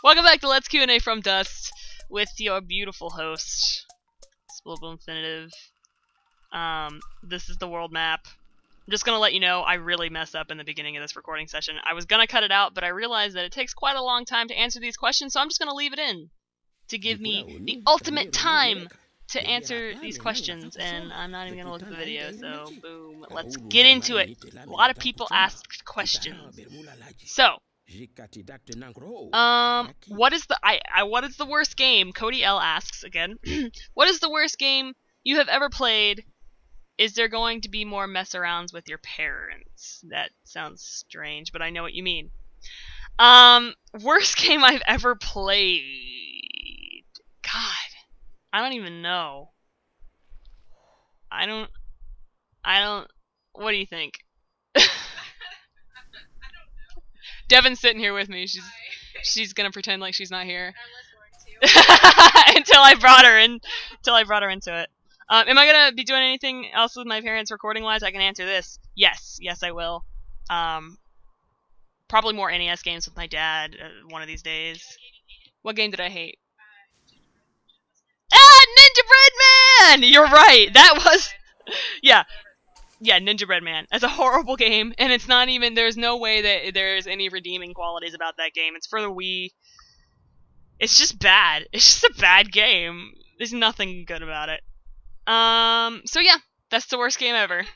Welcome back to Let's Q&A from Dust with your beautiful host, Spillable Infinitive. This is the world map. I'm just gonna let you know I really mess up in the beginning of this recording session. I was gonna cut it out, but I realized that it takes quite a long time to answer these questions, so I'm just gonna leave it in to give me the ultimate time to answer these questions, and I'm not even gonna look at the video, so boom, let's get into it. A lot of people asked questions. So, what is the worst game? Cody L asks again. What is the worst game you have ever played? Is there going to be more mess arounds with your parents? That sounds strange, but I know what you mean. Worst game I've ever played. God, I don't even know. I don't. What do you think? Devin's sitting here with me. She's gonna pretend like she's not here. until I brought her into it. Am I gonna be doing anything else with my parents recording wise? I can answer this. Yes, I will. Probably more NES games with my dad one of these days. What game did I hate? Ah, Ninja Bread Man! You're right. That was, yeah, Ninja Bread Man. That's a horrible game, and it's not even. There's no way that there's any redeeming qualities about that game. It's for the Wii. It's just bad. It's just a bad game. There's nothing good about it. So yeah, that's the worst game ever.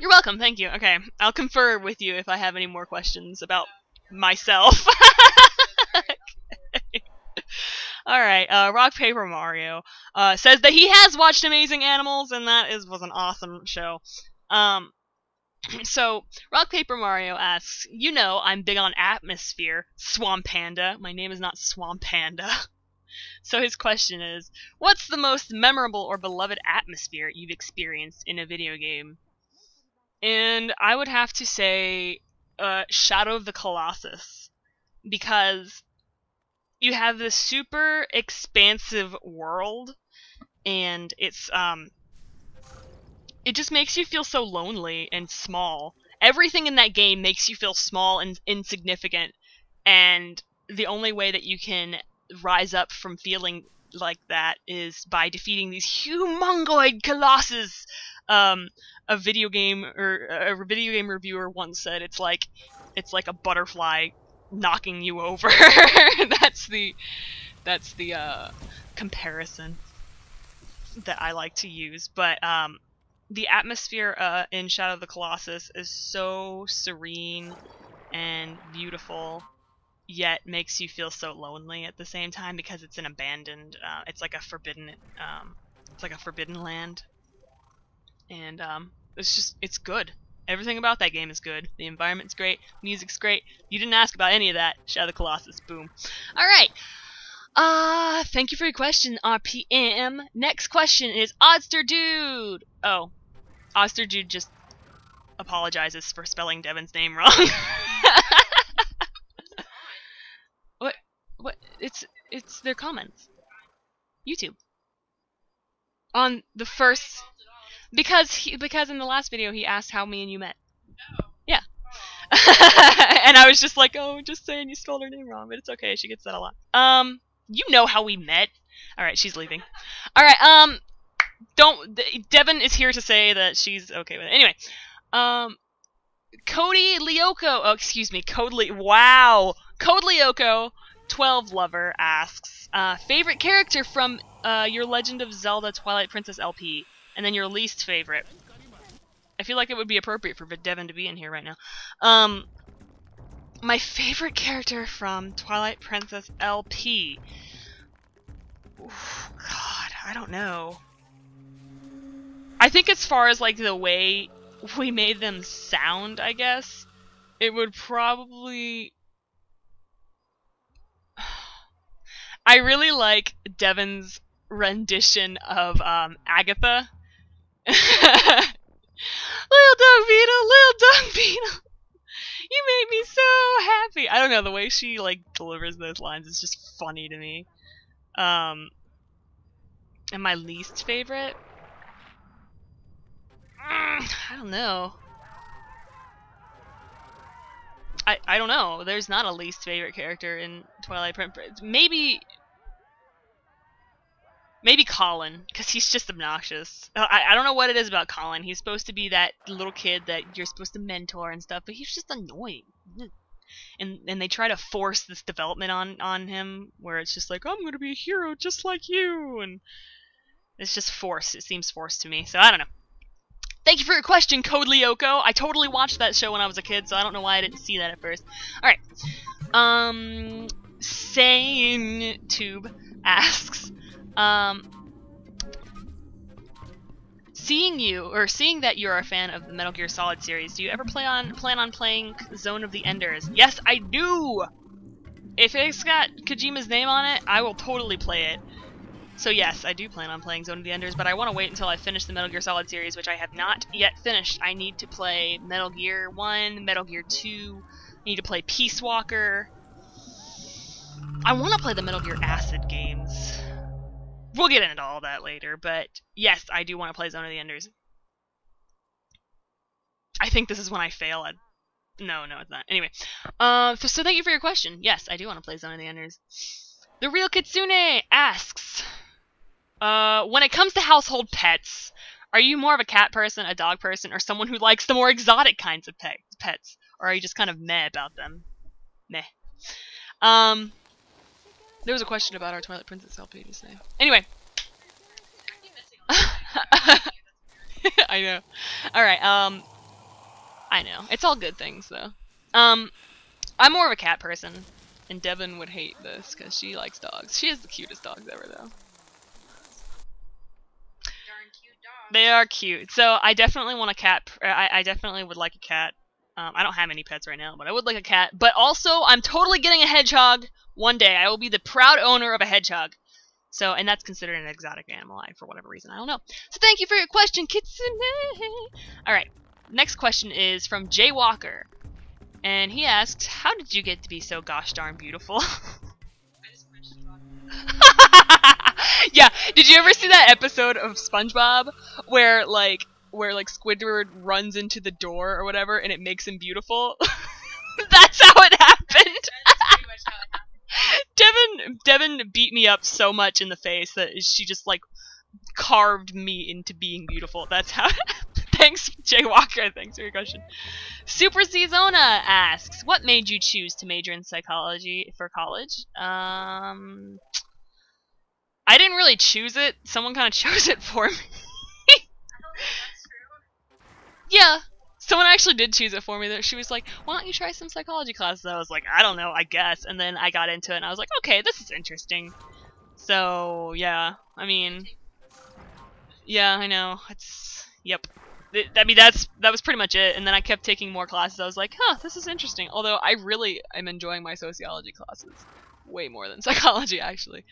You're welcome, thank you. Okay, I'll confer with you if I have any more questions about myself. Okay. Alright, Rock Paper Mario, says that he has watched Amazing Animals, and that was an awesome show. So, Rock Paper Mario asks, you know I'm big on atmosphere, Swamp Panda. My name is not Swamp Panda. So his question is, what's the most memorable or beloved atmosphere you've experienced in a video game? And I would have to say Shadow of the Colossus, because you have this super expansive world, and it's it just makes you feel so lonely and small. Everything in that game makes you feel small and insignificant, and the only way that you can rise up from feeling like that is by defeating these humongoid colossus. A video game reviewer once said it's like a butterfly knocking you over. that's the comparison that I like to use. But the atmosphere in Shadow of the Colossus is so serene and beautiful, yet makes you feel so lonely at the same time because it's an abandoned, it's like a forbidden land, and it's good. Everything about that game is good. The environment's great, music's great. You didn't ask about any of that. Shadow of the Colossus, boom. All right. Thank you for your question, RPM. Next question is Oddster Dude. Oh, Oddster Dude just apologizes for spelling Devin's name wrong. What? It's their comments. YouTube. On the first, because in the last video he asked how me and you met. Oh. Yeah. And I was just like, oh, just saying you spelled her name wrong, but it's okay. She gets that a lot. You know how we met. All right, she's leaving. All right. Devin is here to say that she's okay with it. Anyway. Cody Lyoko. Oh, excuse me. Wow. Code Lyoko 12 Lover asks, favorite character from your Legend of Zelda Twilight Princess LP, and then your least favorite. I feel like it would be appropriate for Devin to be in here right now. My favorite character from Twilight Princess LP. Oof, God, I don't know. I think as far as like the way we made them sound, I guess, it would probably... I really like Devin's rendition of Agatha. Little dog beetle, you made me so happy. I don't know, the way she like delivers those lines is just funny to me. And my least favorite? I don't know. I don't know. There's not a least favorite character in Twilight Princess. Maybe Colin, because he's just obnoxious. I don't know what it is about Colin. He's supposed to be that little kid that you're supposed to mentor and stuff, but he's just annoying. And they try to force this development on him, where it's just like, I'm gonna be a hero just like you, and it's just forced. It seems forced to me, so I don't know. Thank you for your question, Code Lyoko. I totally watched that show when I was a kid, so I don't know why I didn't see that at first. Alright. Sane Tube asks, seeing that you're a fan of the Metal Gear Solid series, do you ever plan on playing Zone of the Enders? Yes, I do! If it's got Kojima's name on it, I will totally play it. So yes, I do plan on playing Zone of the Enders, but I want to wait until I finish the Metal Gear Solid series, which I have not yet finished. I need to play Metal Gear 1, Metal Gear 2, I need to play Peace Walker. I want to play the Metal Gear Acid games. We'll get into all that later, but yes, I do want to play Zone of the Enders. I think this is when I fail at... No, it's not. Anyway, so thank you for your question. Yes, I do want to play Zone of the Enders. The Real Kitsune asks, when it comes to household pets, are you more of a cat person, a dog person, or someone who likes the more exotic kinds of pets? Or are you just kind of meh about them? Meh. There was a question about our Twilight Princess LP just saying. Anyway. I know. Alright, I know. It's all good things, though. I'm more of a cat person. And Devin would hate this, because she likes dogs. She has the cutest dogs ever, though. Darn cute dogs. They are cute. So I definitely want a cat. I definitely would like a cat. I don't have any pets right now, but I would like a cat. But also, I'm totally getting a hedgehog one day. I will be the proud owner of a hedgehog. So, and that's considered an exotic animal, for whatever reason. I don't know. So thank you for your question, Kitsune. Alright, next question is from Jay Walker. And he asks, how did you get to be so gosh darn beautiful? Yeah, did you ever see that episode of SpongeBob where Squidward runs into the door or whatever and it makes him beautiful? That's how it happened. That's pretty much how it happened. Devin beat me up so much in the face that she just like carved me into being beautiful. That's how it happened. Thanks, Jay Walker. Thanks for your question. Super Zona asks, what made you choose to major in psychology for college? I didn't really choose it. Someone kind of chose it for me. Yeah. Someone actually did choose it for me. She was like, why don't you try some psychology classes? I was like, I don't know, I guess. And then I got into it and I was like, okay, this is interesting. So, yeah. I mean, yeah, I know. Yep. I mean, that was pretty much it, and then I kept taking more classes. I was like, huh, this is interesting. Although I really am enjoying my sociology classes way more than psychology, actually.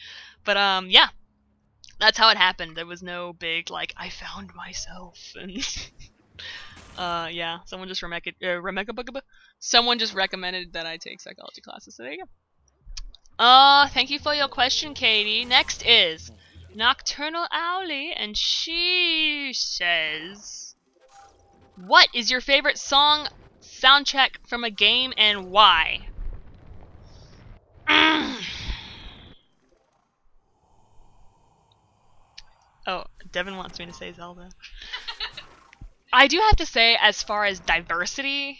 But, yeah. That's how it happened. There was no big, like, I found myself, and... yeah, someone just someone just recommended that I take psychology classes, so there you go. Thank you for your question, Katie. Next is Nocturnal Owlie, and she says... what is your favorite song soundtrack from a game and why? Oh, Devin wants me to say Zelda. I do have to say, as far as diversity,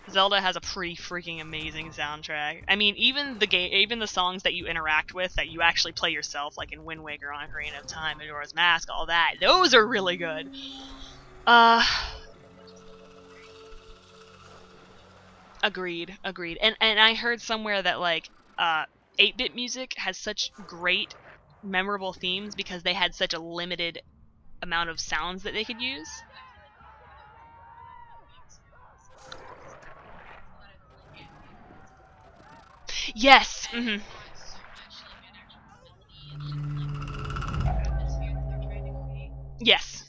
Zelda has a pretty freaking amazing soundtrack. I mean, even the songs that you interact with, that you actually play yourself, like in Wind Waker, on Ocarina of Time, Majora's Mask, all that, those are really good. Agreed. And I heard somewhere that, like, 8-bit music has such great, memorable themes because they had such a limited amount of sounds that they could use. Yes! Mm-hmm. Yes.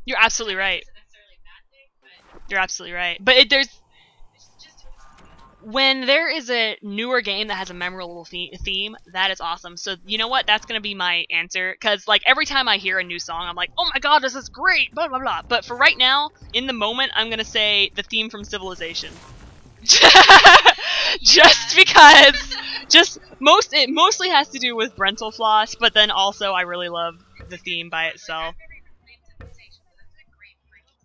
You're absolutely right. You're absolutely right. But there's... when there is a newer game that has a memorable theme, that is awesome. So you know what? That's gonna be my answer. Cause like every time I hear a new song, I'm like, oh my god, this is great, blah blah blah. But for right now, in the moment, I'm gonna say the theme from Civilization. Just because, it mostly has to do with Brental Floss, but then also I really love the theme by itself.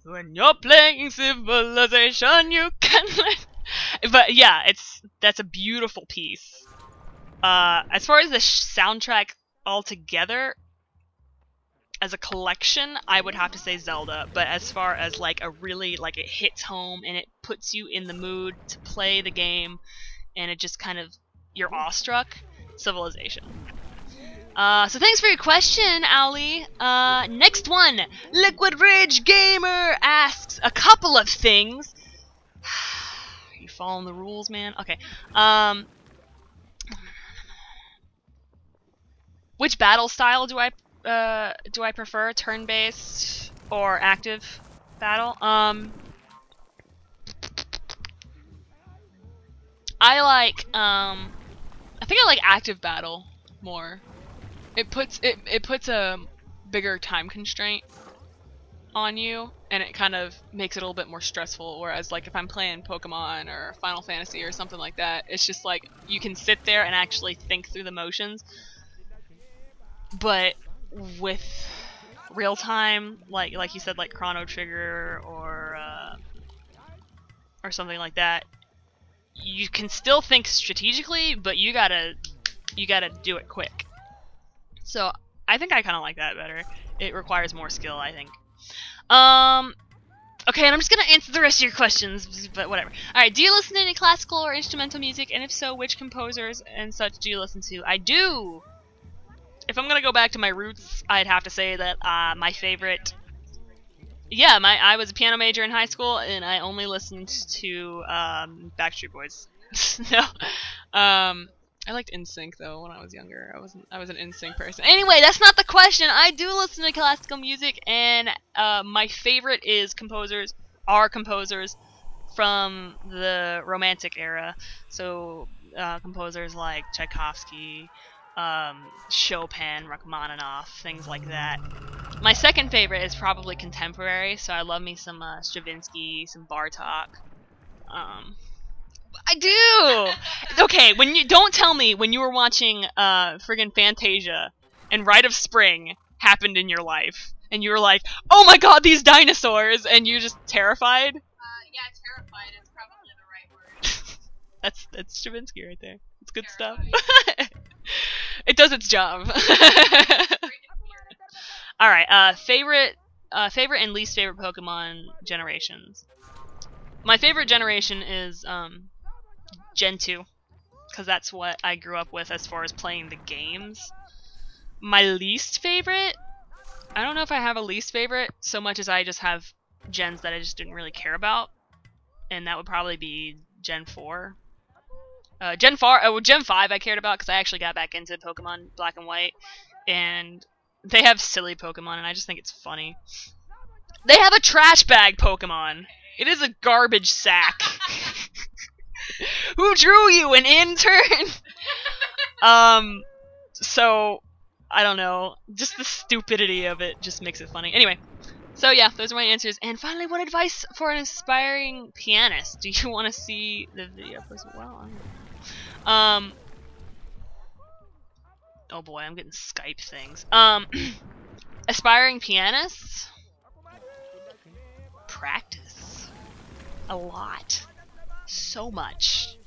When you're playing Civilization, you can. But yeah, that's a beautiful piece. As far as the soundtrack altogether, as a collection, I would have to say Zelda. But as far as like a really like it hits home and it puts you in the mood to play the game, and it just kind of you're awestruck, Civilization. So thanks for your question, Ali. Next one, Liquid Ridge Gamer asks a couple of things. You following the rules, man? Okay. Which battle style do I prefer? Turn-based or active battle? I think I like active battle more. It puts a bigger time constraint on you, and it kind of makes it a little bit more stressful, whereas like if I'm playing Pokemon or Final Fantasy or something like that, it's just like you can sit there and actually think through the motions. But with real time, like you said, like Chrono Trigger or something like that, you can still think strategically, but you gotta do it quick. So I think I kind of like that better. It requires more skill, I think. Okay, and I'm just gonna answer the rest of your questions, but whatever. Alright, do you listen to any classical or instrumental music, and if so, which composers and such do you listen to? I do! If I'm gonna go back to my roots, I'd have to say that my favorite... Yeah, I was a piano major in high school, and I only listened to Backstreet Boys. No. I liked NSYNC though when I was younger. I was an NSYNC person. Anyway, that's not the question. I do listen to classical music, and my favorite are composers from the Romantic era. So composers like Tchaikovsky, Chopin, Rachmaninoff, things like that. My second favorite is probably contemporary. So I love me some Stravinsky, some Bartok. I do. Okay, don't tell me when you were watching friggin' Fantasia and Rite of Spring happened in your life and you were like, "Oh my god, these dinosaurs," and you're just terrified. Yeah, terrified is probably the right word. That's Stravinsky right there. It's good stuff. It does its job. All right, favorite and least favorite Pokemon generations. My favorite generation is Gen 2, because that's what I grew up with as far as playing the games. My least favorite, I don't know if I have a least favorite so much as I just have gens that I just didn't really care about, and that would probably be Gen 4. Gen 5 I cared about because I actually got back into Pokemon Black and White, and they have silly Pokemon, and I just think it's funny. They have a trash bag Pokemon. It is a garbage sack. Who drew you, an intern? So, I don't know. Just the stupidity of it just makes it funny. Anyway, so yeah, those are my answers. And finally, what advice for an aspiring pianist? Do you want to see the video first? Well, oh boy, I'm getting Skype things. Aspiring pianists? Practice. A lot. So much.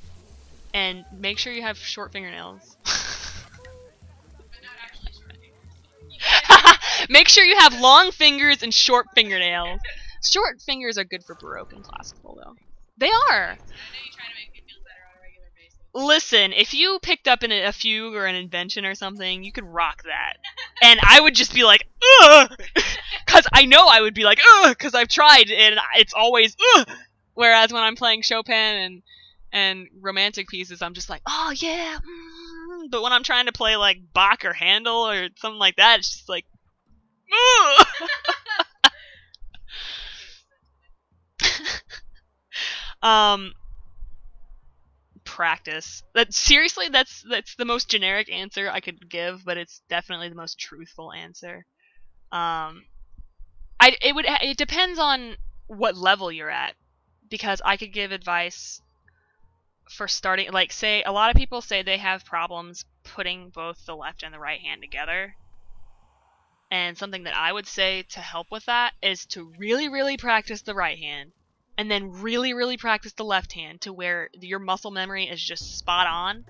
And make sure you have short fingernails. Make sure you have long fingers and short fingernails. Short fingers are good for Baroque and classical, though. They are. Listen, if you picked up in a fugue or an invention or something, you could rock that. And I would just be like, ugh! Because I know I would be like, ugh! Because I've tried, and it's always, ugh! Whereas when I'm playing Chopin and romantic pieces, I'm just like, oh yeah! But when I'm trying to play like Bach or Handel or something like that, it's just like, ugh! practice. Seriously, that's the most generic answer I could give, but it's definitely the most truthful answer. It depends on what level you're at, because I could give advice for starting, like, say, a lot of people say they have problems putting both the left and the right hand together. And something that I would say to help with that is to really, really practice the right hand, and then really, really practice the left hand to where your muscle memory is just spot on,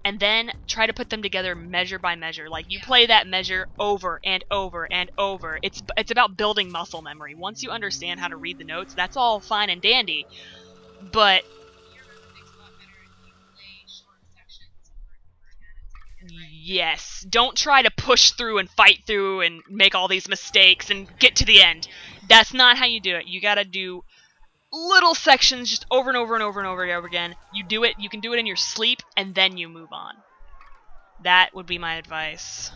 and then try to put them together measure by measure. Like, you play that measure over and over and over. It's about building muscle memory. Once you understand how to read the notes, that's all fine and dandy, but yes, don't try to push through and fight through and make all these mistakes and get to the end. That's not how you do it. You gotta do little sections just over and over and over and over and over again. You can do it in your sleep, and then you move on. That would be my advice.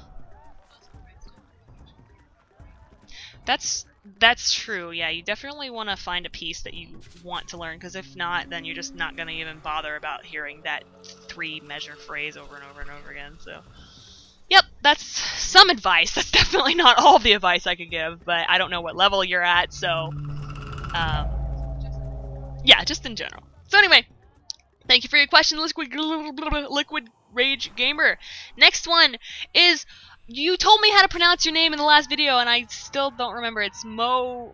That's true, yeah. You definitely want to find a piece that you want to learn, because if not, then you're just not going to even bother about hearing that 3-measure phrase over and over and over again, so... Yep, that's some advice. That's definitely not all the advice I could give, but I don't know what level you're at, so... yeah, just in general. So anyway, thank you for your question, Liquid Rage Gamer. Next one is... You told me how to pronounce your name in the last video, and I still don't remember. It's Mohello.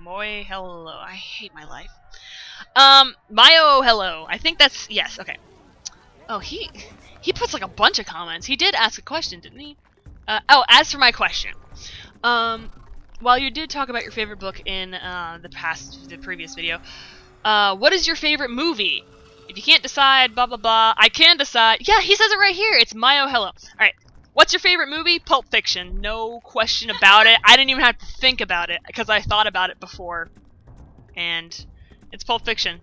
I hate my life. Hello. I think that's... Yes, okay. Oh, he puts like a bunch of comments. He did ask a question, didn't he? As for my question. While you did talk about your favorite book in the previous video, what is your favorite movie? If you can't decide, blah, blah, blah, I can decide. Yeah, he says it right here. It's Hello. Alright. What's your favorite movie? Pulp Fiction. No question about it. I didn't even have to think about it, because I thought about it before. And it's Pulp Fiction.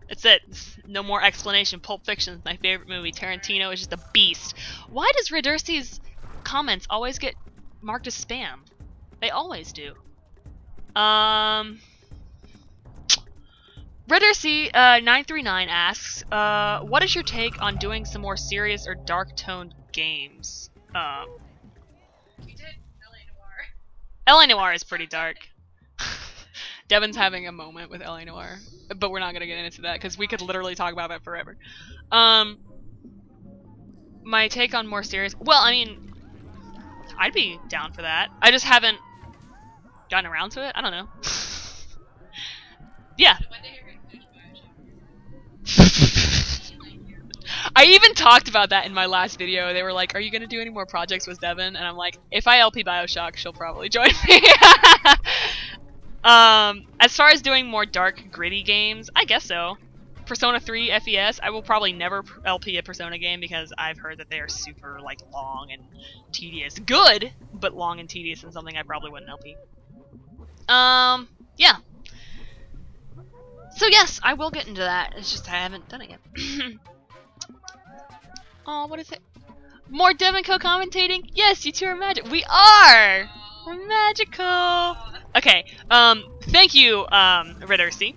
That's it. No more explanation. Pulp Fiction is my favorite movie. Tarantino is just a beast. Why does Redursi's comments always get marked as spam? They always do. Redursi939 asks, what is your take on doing some more serious or dark-toned games? We did L.A. Noire is pretty dark. Devin's having a moment with L.A. Noire, but we're not going to get into that, because we could literally talk about that forever. My take on more serious... Well, I mean, I'd be down for that. I just haven't gotten around to it. I don't know. Yeah. I even talked about that in my last video. They were like, are you going to do any more projects with Devin? And I'm like, if I LP Bioshock, she'll probably join me. As far as doing more dark, gritty games, I guess so. Persona 3 FES, I will probably never LP a Persona game, because I've heard that they are super, like, long and tedious. Good, but long and tedious, and something I probably wouldn't LP. Yeah. So yes, I will get into that. It's just I haven't done it yet. Oh, what is it? More Devin co-commentating? Yes, you two are magic. We are! We're magical! Okay, thank you, Redursi.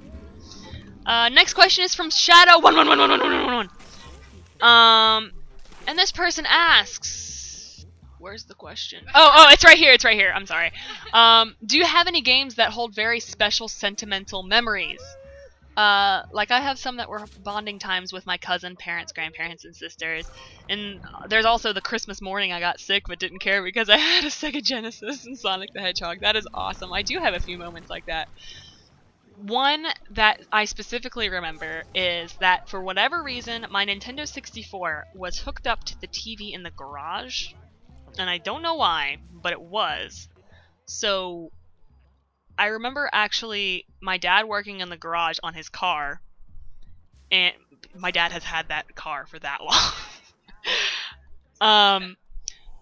Next question is from Shadow1111111. And this person asks... Where's the question? Oh, it's right here, I'm sorry. Do you have any games that hold very special sentimental memories? Like, I have some that were bonding times with my cousin, parents, grandparents, and sisters. And there's also the Christmas morning I got sick but didn't care because I had a Sega Genesis and Sonic the Hedgehog. That is awesome. I do have a few moments like that. One that I specifically remember is that, for whatever reason, my Nintendo 64 was hooked up to the TV in the garage. And I don't know why, but it was. So... I remember actually my dad working in the garage on his car, and my dad has had that car for that long.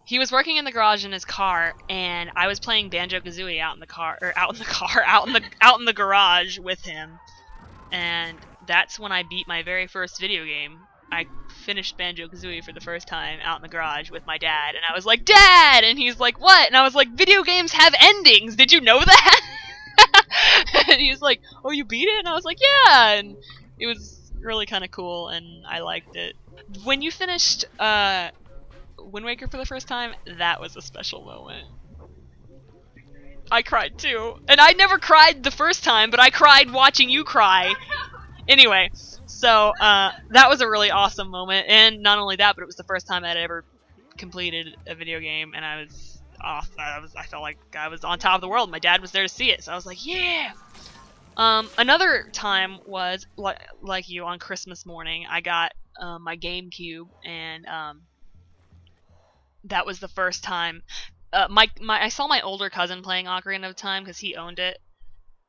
He was working in the garage in his car, and I was playing Banjo-Kazooie out in the garage with him, and that's when I beat my very first video game. I finished Banjo-Kazooie for the first time out in the garage with my dad, and I was like, "Dad!" And he's like, "What?" And I was like, "Video games have endings! Did you know that?" And he was like, "Oh, you beat it?" And I was like, "Yeah!" And it was really kind of cool, and I liked it. When you finished Wind Waker for the first time, that was a special moment. I cried too. And I never cried the first time, but I cried watching you cry. Anyway, so that was a really awesome moment, and not only that, but it was the first time I'd ever completed a video game, and I was off. I felt like I was on top of the world. My dad was there to see it, so I was like, yeah. Another time was like you on Christmas morning. I got my GameCube, and that was the first time. I saw my older cousin playing Ocarina of Time because he owned it,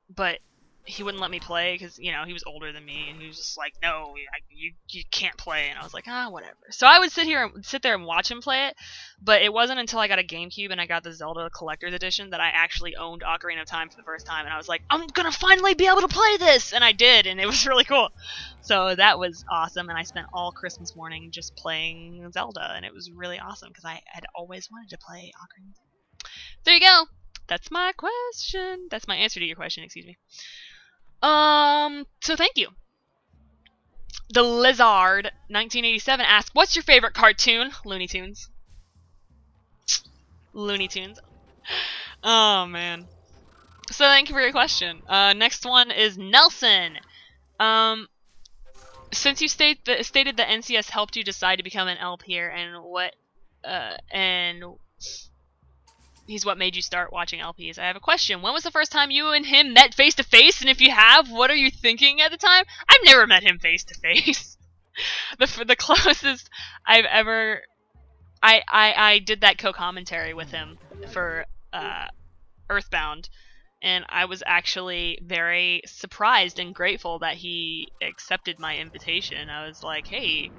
but he wouldn't let me play because, you know, he was older than me, and he was just like, no, you can't play, and I was like, whatever. So I would sit there and watch him play it, but it wasn't until I got a GameCube and I got the Zelda Collector's Edition that I actually owned Ocarina of Time for the first time, and I was like, I'm gonna finally be able to play this, and I did, and it was really cool. So that was awesome, and I spent all Christmas morning just playing Zelda, and it was really awesome because I had always wanted to play Ocarina of Time. There you go. That's my question. That's my answer to your question, excuse me. So thank you. The Lizard 1987 asks, what's your favorite cartoon? Looney Tunes. Looney Tunes. Oh, man. So thank you for your question. Next one is Nelson. Since you stated that NCS helped you decide to become an LPer, and he's what made you start watching LPs. I have a question. When was the first time you and him met face to face? And if you have, what are you thinking at the time? I've never met him face to face. The closest I've ever, I did that co-commentary with him for Earthbound, and I was actually very surprised and grateful that he accepted my invitation. I was like, hey.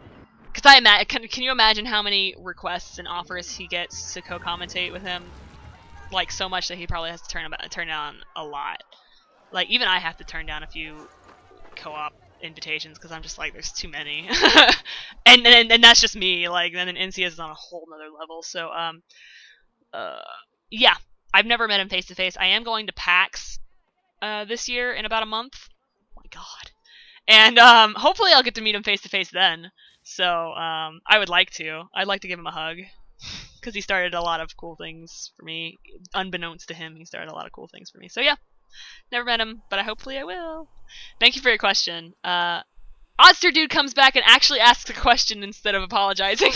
Because can you imagine how many requests and offers he gets to co-commentate with him? Like, so much that he probably has to turn down a lot. Like, even I have to turn down a few co-op invitations because I'm just like, there's too many. and that's just me. Like, then NCS is on a whole nother level. So, yeah. I've never met him face to face. I am going to PAX this year in about a month. Oh my god. And hopefully I'll get to meet him face to face then. So, I would like to. I'd like to give him a hug. Because he started a lot of cool things for me. Unbeknownst to him, he started a lot of cool things for me. So yeah, never met him, but hopefully I will. Thank you for your question. Odster Dude comes back and actually asks a question instead of apologizing.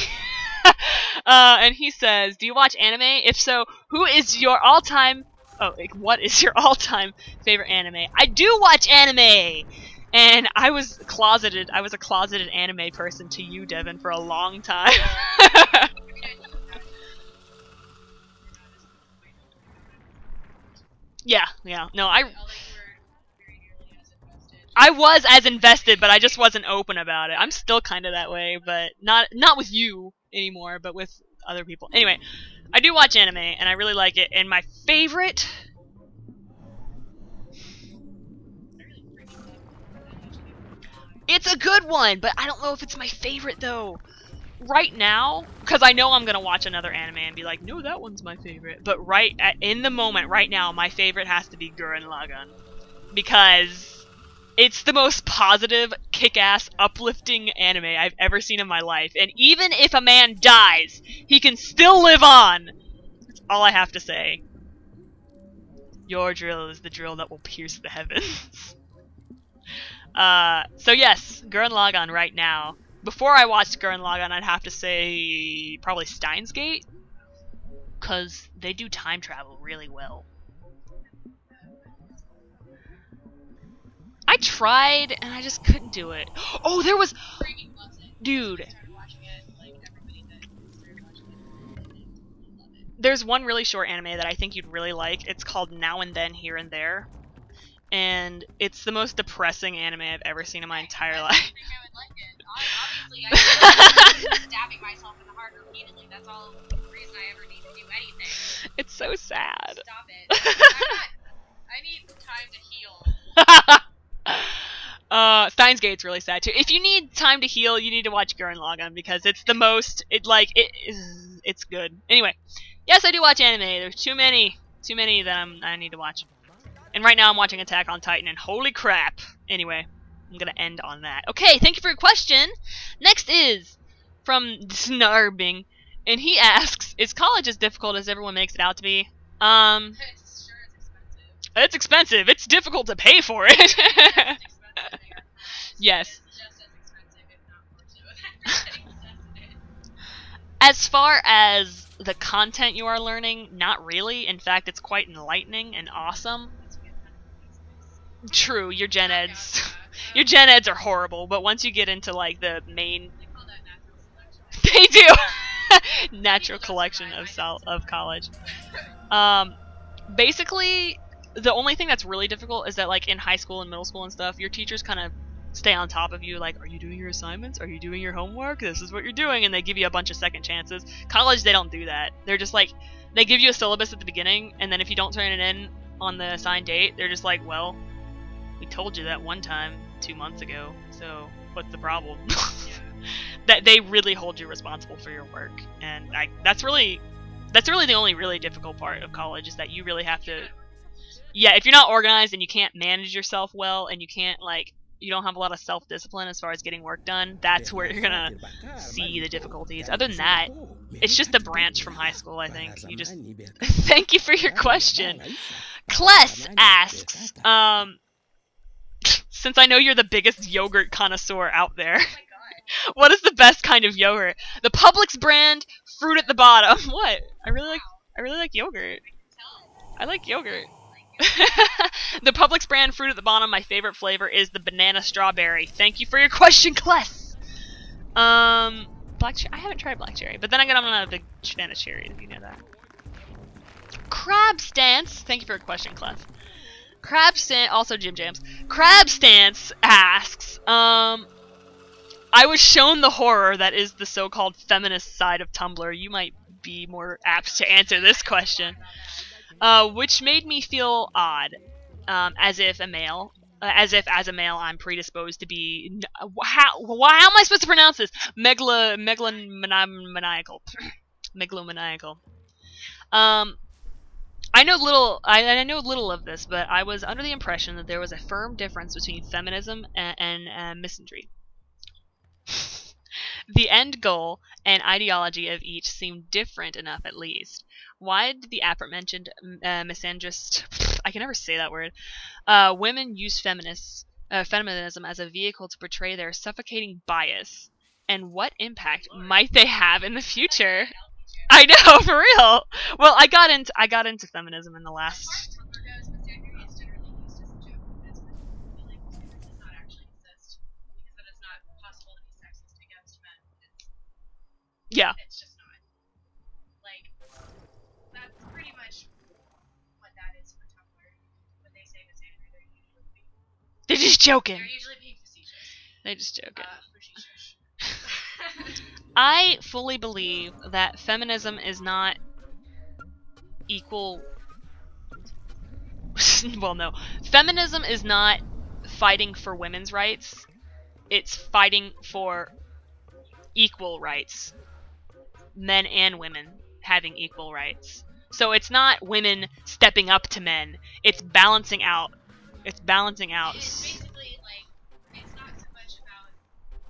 And he says, do you watch anime? If so, who is your all-time... Oh, what is your all-time favorite anime? I do watch anime! And I was a closeted anime person to you, Devin, for a long time. Yeah. No, I was as invested, but I just wasn't open about it. I'm still kind of that way, but not with you anymore, but with other people. Anyway, I do watch anime, and I really like it. And my favorite... It's a good one, but I don't know if it's my favorite, though. Right now, because I know I'm going to watch another anime and be like, no, that one's my favorite. But in the moment, right now, my favorite has to be Gurren Lagann. Because it's the most positive, kick-ass, uplifting anime I've ever seen in my life. And even if a man dies, he can still live on! That's all I have to say. Your drill is the drill that will pierce the heavens. So yes, Gurren Lagann right now. Before I watched Gurren Lagann, I'd have to say probably Steins Gate, because they do time travel really well. I tried, and I just couldn't do it. Oh, there was... Dude. There's one really short anime that I think you'd really like. It's called Now and Then, Here and There. And it's the most depressing anime I've ever seen in my entire life. I think I would like it. Obviously, I'm stabbing myself in the heart repeatedly. That's all the reason I ever need to do anything. It's so sad. Stop it. I need time to heal. Steins Gate's really sad too. If you need time to heal, you need to watch Gurren Lagann because it's the most. It's good. Anyway, yes, I do watch anime. There's too many that I need to watch. And right now I'm watching Attack on Titan, and holy crap! Anyway, I'm gonna end on that. Okay, thank you for your question. Next is from Snarbing, and he asks, "Is college as difficult as everyone makes it out to be?" It's expensive. It's difficult to pay for it. Yes. As far as the content you are learning, not really. In fact, it's quite enlightening and awesome. True, your gen eds. Your gen eds are horrible, but once you get into like the main, they do natural collection of college. Basically, the only thing that's really difficult is that like in high school and middle school and stuff, your teachers kind of stay on top of you, like, are you doing your assignments? Are you doing your homework? This is what you're doing, and they give you a bunch of second chances. College, they don't do that. They're just like, they give you a syllabus at the beginning, and then if you don't turn it in on the assigned date, they're just like, well, we told you that one time 2 months ago, so what's the problem? That they really hold you responsible for your work, and that's really the only really difficult part of college, is that you really have to, yeah, if you're not organized and you can't manage yourself well, and you can't like, you don't have a lot of self-discipline as far as getting work done, that's where you're gonna see the difficulties. Other than that, it's just a branch from high school, I think. You just thank you for your question. Kless asks, since I know you're the biggest yogurt connoisseur out there, what is the best kind of yogurt? The Publix brand, fruit at the bottom. What? I really like yogurt. I like yogurt. The Publix brand, fruit at the bottom. My favorite flavor is the banana strawberry. Thank you for your question, Kless. Black cherry. I haven't tried black cherry, but then again, I'm not a big fan of cherries. You know that. Crab Stance. Thank you for your question, Kless. Crab Stance. Also, Jim Jams. Crab Stance asks, I was shown the horror that is the so-called feminist side of Tumblr. You might be more apt to answer this question. Which made me feel odd, as if as a male I'm predisposed to be, how am I supposed to pronounce this? Megalomaniacal. Megalomaniacal. I know little of this, but I was under the impression that there was a firm difference between feminism and misandry. The end goal and ideology of each seemed different enough, at least. Why did the aforementioned misandrist, I can never say that word, women use feminism as a vehicle to portray their suffocating bias? And what impact might they have in the future? I know, for real. Well, I got into feminism in the last. Yeah. It's just not. Like, that's pretty much what that is for Tumblr. When they say misandry, they're just joking. They're usually being facetious. They're just joking. Facetious. I fully believe that feminism is not equal. Well, no. Feminism is not fighting for women's rights. It's fighting for equal rights. Men and women having equal rights. So it's not women stepping up to men. It's balancing out. It's balancing out. It's basically like, it's not so much about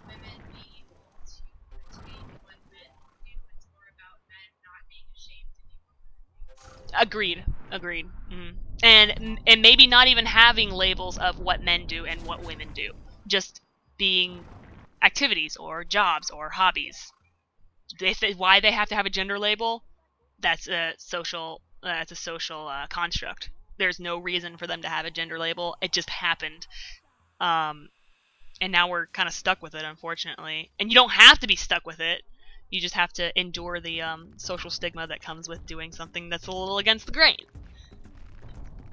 women being able to attain what men do. It's more about men not being ashamed to do what women do. Agreed. Agreed. And maybe not even having labels of what men do and what women do. Just being activities or jobs or hobbies. Why they have to have a gender label? That's a social construct. There's no reason for them to have a gender label. It just happened, and now we're kind of stuck with it, unfortunately. And you don't have to be stuck with it. You just have to endure the social stigma that comes with doing something that's a little against the grain.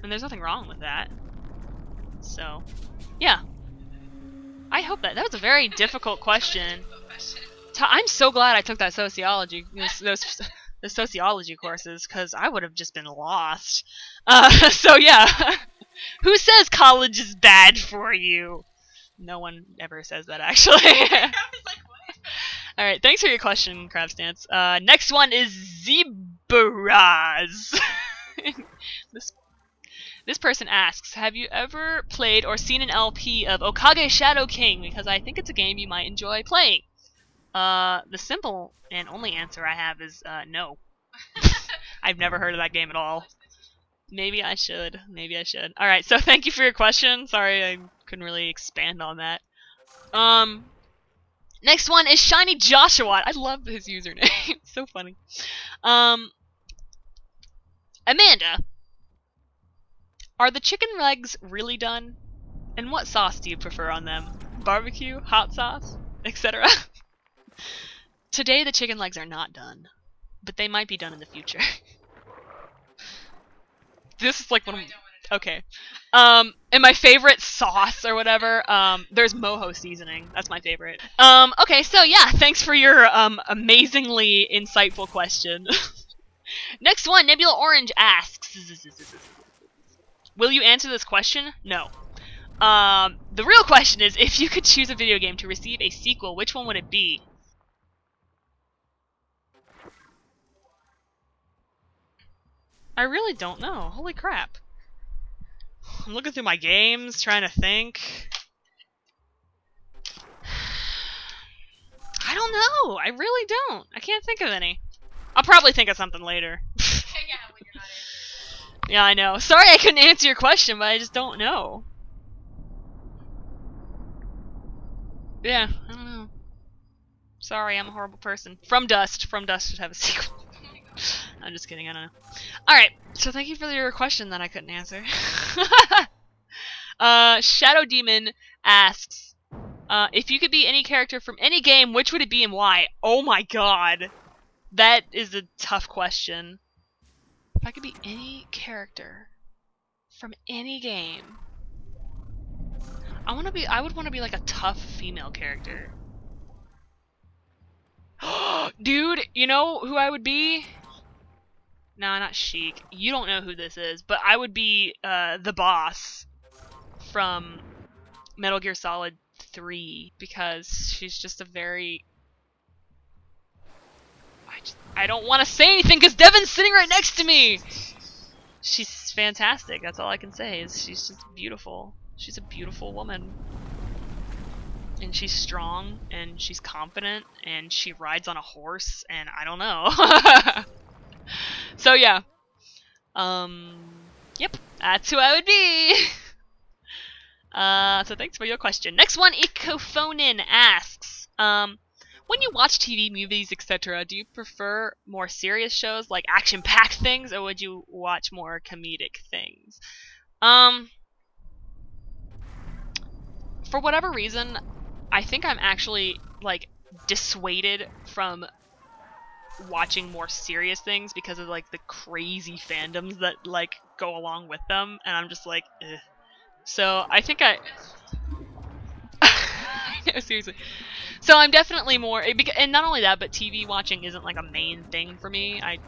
And there's nothing wrong with that. So, yeah. I hope that was a very difficult question. I'm so glad I took that sociology, those sociology courses, because I would have just been lost. So yeah, who says college is bad for you? No one ever says that, actually. I was like, what? All right, thanks for your question, Crab Stance. Next one is Zebras. This person asks, have you ever played or seen an LP of Okage Shadow King? Because I think it's a game you might enjoy playing. The simple and only answer I have is no. I've never heard of that game at all. Maybe I should. Maybe I should. Alright, so thank you for your question. Sorry I couldn't really expand on that. Next one is Shiny Joshua. I love his username. It's so funny. Amanda, are the chicken legs really done? And what sauce do you prefer on them? Barbecue, hot sauce, etc.? Today the chicken legs are not done, but they might be done in the future. This is like one of okay. And my favorite sauce or whatever, there's mojo seasoning. That's my favorite. Okay, so yeah, thanks for your amazingly insightful question. Next one, Nebula Orange asks, will you answer this question? No. The real question is, if you could choose a video game to receive a sequel, which one would it be? I really don't know. Holy crap. I'm looking through my games, trying to think. I don't know. I really don't. I can't think of any. I'll probably think of something later. Yeah, when you're not in. Yeah, I know. Sorry I couldn't answer your question, but I just don't know. Yeah, I don't know. Sorry, I'm a horrible person. From Dust. From Dust should have a sequel. I'm just kidding, I don't know. Alright, so thank you for your question that I couldn't answer. Shadow Demon asks, if you could be any character from any game, which would it be and why? Oh my god. That is a tough question. If I could be any character from any game, I would want to be like a tough female character. Dude, you know who I would be? Nah, not Sheik. You don't know who this is, but I would be the boss from Metal Gear Solid 3 because she's just a very... I don't want to say anything because Devin's sitting right next to me! She's fantastic. That's all I can say is she's just beautiful. She's a beautiful woman. And she's strong, and she's confident, and she rides on a horse, and I don't know. So yeah. Yep, that's who I would be. So thanks for your question. Next one, Ecophonin asks, when you watch TV, movies, etc., do you prefer more serious shows like action-packed things, or would you watch more comedic things? For whatever reason, I think I'm actually, like, dissuaded from watching more serious things because of, like, the crazy fandoms that, like, go along with them, and I'm just like, ugh. So, I think I know, seriously. So I'm definitely more, and not only that, but TV watching isn't like a main thing for me. I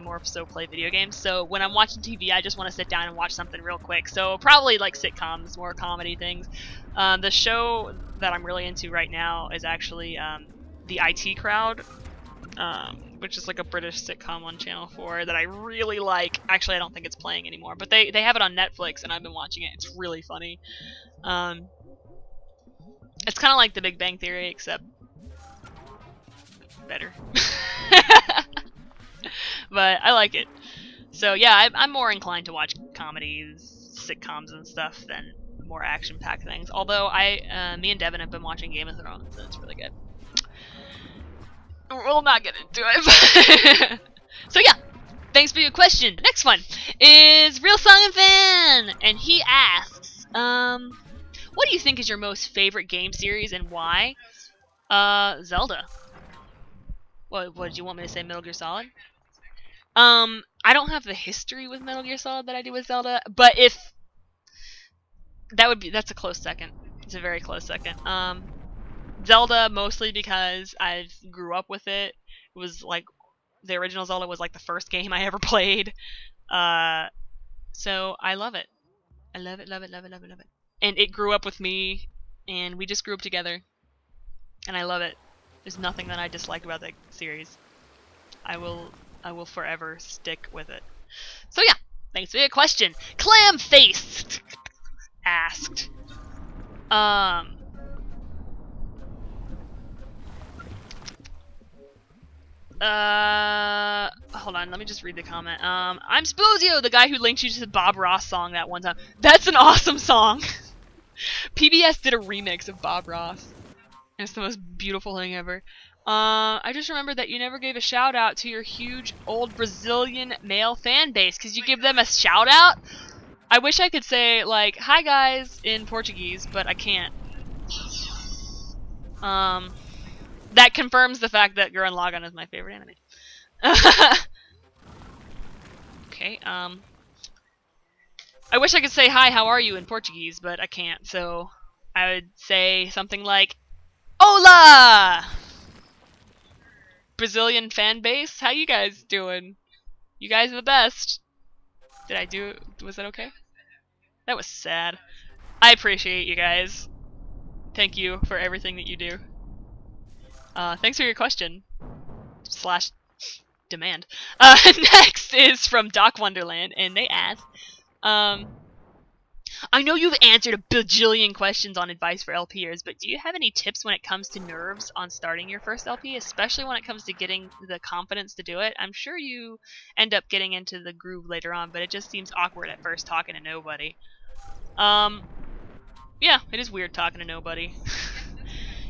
more so play video games. So when I'm watching TV, I just want to sit down and watch something real quick. So probably like sitcoms, more comedy things. The show that I'm really into right now is actually The IT Crowd, which is like a British sitcom on Channel 4 that I really like. Actually, I don't think it's playing anymore, but they have it on Netflix, and I've been watching it. It's really funny. It's kind of like The Big Bang Theory, except better. But I like it. So yeah, I'm more inclined to watch comedies, sitcoms and stuff than more action-packed things. Although me and Devin have been watching Game of Thrones, and it's really good. We'll not get into it. So yeah, thanks for your question. The next one is Real Song and Fan, and he asks, what do you think is your most favorite game series and why? Zelda. What did you want me to say? Metal Gear Solid? I don't have the history with Metal Gear Solid that I do with Zelda, but if that's a close second. It's a very close second. Zelda mostly because I grew up with it. It was like the original Zelda was like the first game I ever played. So I love it. I love it, love it, love it, love it, love it. And it grew up with me, and we just grew up together. And I love it. There's nothing that I dislike about the series. I will forever stick with it. So yeah, Thanks for your question. Clam Face asked. Hold on, let me just read the comment. I'm Spozio, the guy who linked you to the Bob Ross song that one time. That's an awesome song! PBS did a remix of Bob Ross. And it's the most beautiful thing ever. I just remembered that you never gave a shout out to your huge old Brazilian male fan base. Could you give them a shout out? I wish I could say, like, hi guys in Portuguese, but I can't. That confirms the fact that Gurren Lagann is my favorite anime. Okay, I wish I could say hi, how are you in Portuguese, but I can't, so I would say something like, Hola! Brazilian fan base, how you guys doing? You guys are the best. Did I do, was that okay? That was sad. I appreciate you guys. Thank you for everything that you do. Thanks for your question. / demand. Next is from Doc Wonderland, and they ask, I know you've answered a bajillion questions on advice for LPers, but do you have any tips when it comes to nerves on starting your first LP, especially when it comes to getting the confidence to do it? I'm sure you end up getting into the groove later on, but it just seems awkward at first talking to nobody. Yeah, it is weird talking to nobody.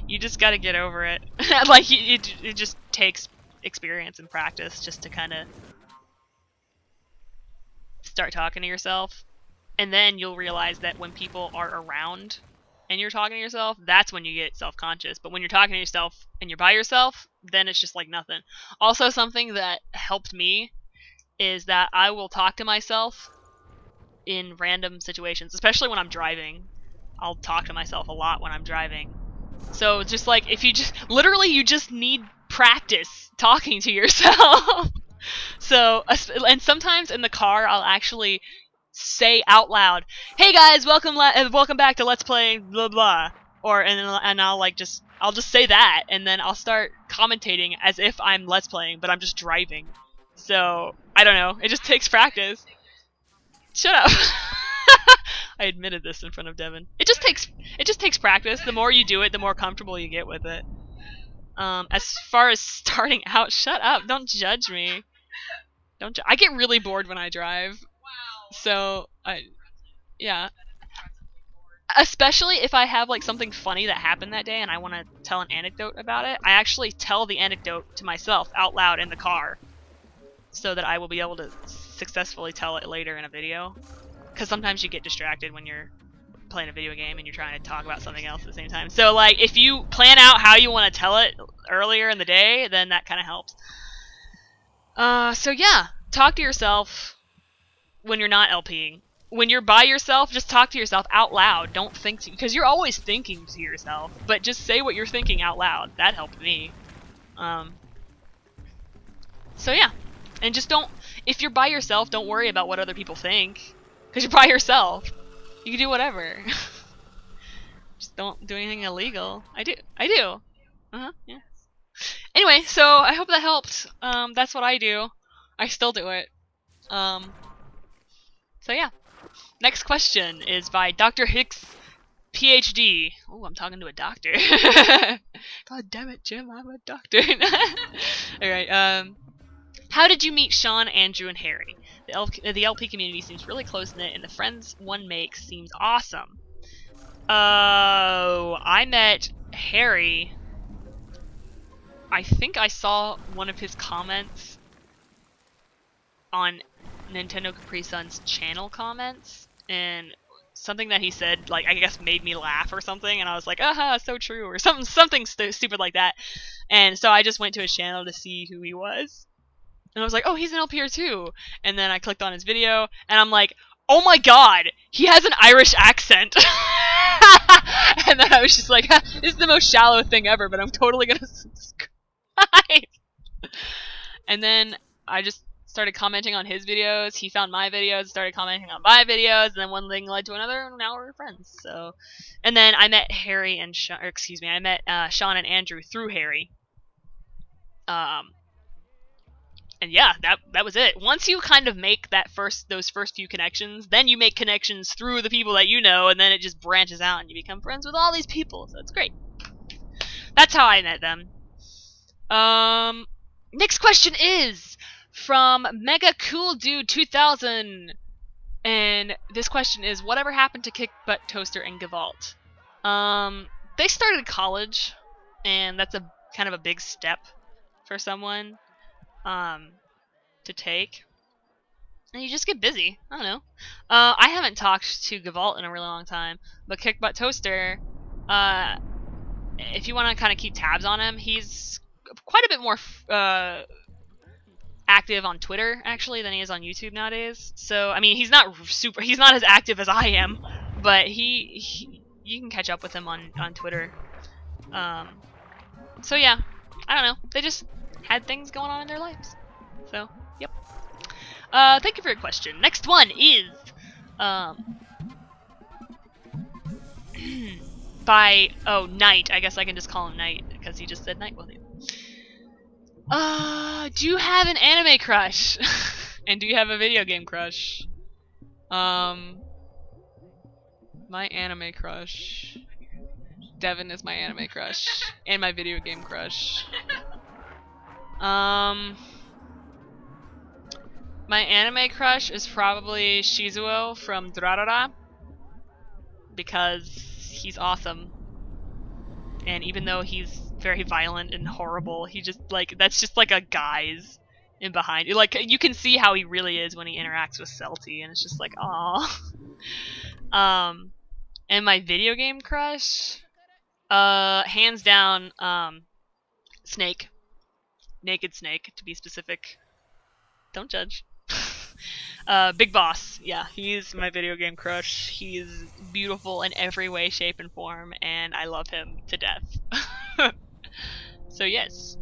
You just gotta get over it. Like, it just takes experience and practice just to kind of start talking to yourself. And then you'll realize that when people are around and you're talking to yourself, that's when you get self-conscious. But when you're talking to yourself and you're by yourself, then it's just like nothing. Also, something that helped me is that I will talk to myself in random situations, especially when I'm driving. I'll talk to myself a lot when I'm driving. So just like, if you just, literally you just need practice talking to yourself. So, and sometimes in the car I'll actually say out loud, "Hey guys, welcome back to Let's Play blah blah," and I'll just say that, and then I'll start commentating as if I'm Let's Playing, but I'm just driving. So I don't know. It just takes practice. Shut up. I admitted this in front of Devin. It just takes practice. The more you do it, the more comfortable you get with it. As far as starting out, shut up. Don't judge me. I get really bored when I drive. So, yeah. Especially if I have like something funny that happened that day and I want to tell an anecdote about it, I actually tell the anecdote to myself out loud in the car so that I will be able to successfully tell it later in a video. Because sometimes you get distracted when you're playing a video game and you're trying to talk about something else at the same time. So like, if you plan out how you want to tell it earlier in the day, then that kind of helps. So yeah, talk to yourself when you're not LPing. When you're by yourself, just talk to yourself out loud. Don't think because you're always thinking to yourself, but just say what you're thinking out loud. That helped me. So yeah, and just don't, if you're by yourself, don't worry about what other people think. Because you're by yourself. You can do whatever. Just don't do anything illegal. I do. Yeah. Anyway, so I hope that helped. That's what I do. I still do it. So yeah. Next question is by Dr. Hicks, PhD. Oh, I'm talking to a doctor. God damn it, Jim, I'm a doctor. Alright, how did you meet Sean, Andrew, and Harry? The LP community seems really close-knit, and the friends one makes seems awesome. I met Harry. I think I saw one of his comments on Nintendo Capri Sun's channel comments, and something that he said, like, I guess made me laugh or something, and I was like, aha, so true, or something stupid like that. And so I just went to his channel to see who he was. And I was like, oh, he's an LPer too. And then I clicked on his video, and I'm like, oh my god, he has an Irish accent. And then I was just like, this is the most shallow thing ever, but I'm totally gonna subscribe. And then I just started commenting on his videos. He found my videos, started commenting on my videos, and then one thing led to another, and now we're friends. So, and then I met Harry and Sean, or excuse me, I met Sean and Andrew through Harry. And yeah, that was it. Once you kind of make those first few connections, then you make connections through the people that you know, and then it just branches out and you become friends with all these people. So it's great. That's how I met them. Next question is from Mega Cool Dude 2000, and this question is: whatever happened to Kick Butt Toaster and Gavalt? They started college, and that's a kind of a big step for someone to take. And you just get busy. I don't know. I haven't talked to Gavalt in a really long time, but Kick Butt Toaster, if you want to kind of keep tabs on him, he's quite a bit more active on Twitter actually than he is on YouTube nowadays. So I mean, he's not as active as I am, but you can catch up with him on Twitter. So yeah, I don't know. They just had things going on in their lives. So yep. Thank you for your question. Next one is by Knight. I guess I can just call him Knight because he just said Knight with you. Do you have an anime crush? And do you have a video game crush? My anime crush. Devin is my anime crush. And my video game crush. My anime crush is probably Shizuo from Durarara, because he's awesome. And even though he's very violent and horrible, he just that's just like a guise in behind. Like you can see how he really is when he interacts with Celty, and it's just like aw. And my video game crush, hands down, Snake. Naked Snake, to be specific. Don't judge. Big Boss, yeah, he's my video game crush. He's beautiful in every way, shape, and form, and I love him to death. So yes.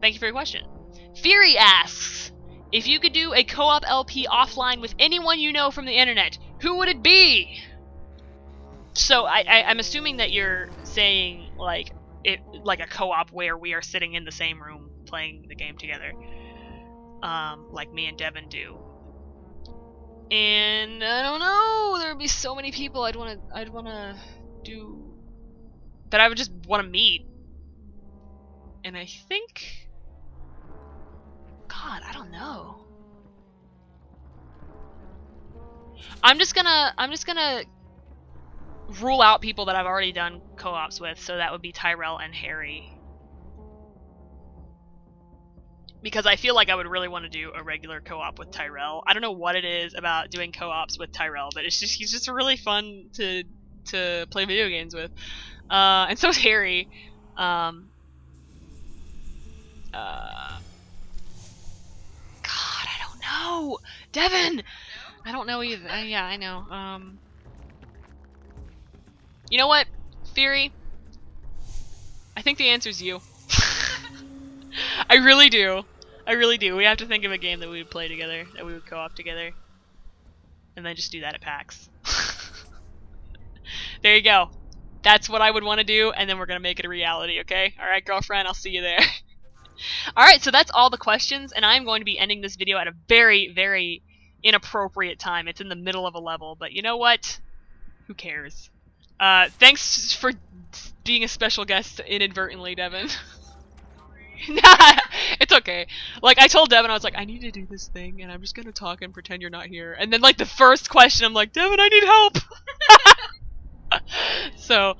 Thank you for your question. Fury asks, if you could do a co-op LP offline with anyone you know from the internet, who would it be? So I'm assuming that you're saying like a co-op where we are sitting in the same room playing the game together. Like me and Devin do. And I don't know, there would be so many people I'd wanna do that I would just wanna meet. And I think, God, I don't know. I'm just gonna rule out people that I've already done co-ops with, so that would be Tyrell and Harry. Because I feel like I would really want to do a regular co-op with Tyrell. I don't know what it is about doing co-ops with Tyrell, but he's just really fun to play video games with. And so is Harry. God, I don't know. Devin! I don't know either. Yeah, I know. You know what, Fury? I think the answer's you. I really do. I really do. We have to think of a game that we would play together, that we would co-op together. And then just do that at PAX. There you go. That's what I would want to do, and then we're going to make it a reality, okay? Alright, girlfriend, I'll see you there. Alright, so that's all the questions, and I'm going to be ending this video at a very, very inappropriate time. It's in the middle of a level, but you know what? Who cares? Thanks for being a special guest inadvertently, Devin. It's okay. Like, I told Devin, I was like, I need to do this thing, and I'm just gonna talk and pretend you're not here. And then, like, the first question, I'm like, Devin, I need help! So,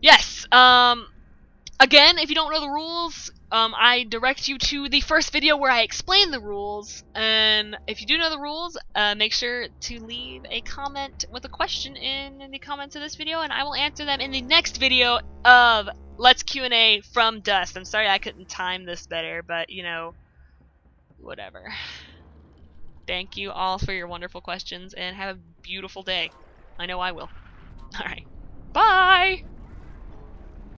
yes. Again, if you don't know the rules, I direct you to the first video where I explain the rules. And if you do know the rules, make sure to leave a comment with a question in the comments of this video, and I will answer them in the next video of Let's Q&A from Dust. I'm sorry I couldn't time this better, but, you know, whatever. Thank you all for your wonderful questions, and have a beautiful day. I know I will. Alright. Bye!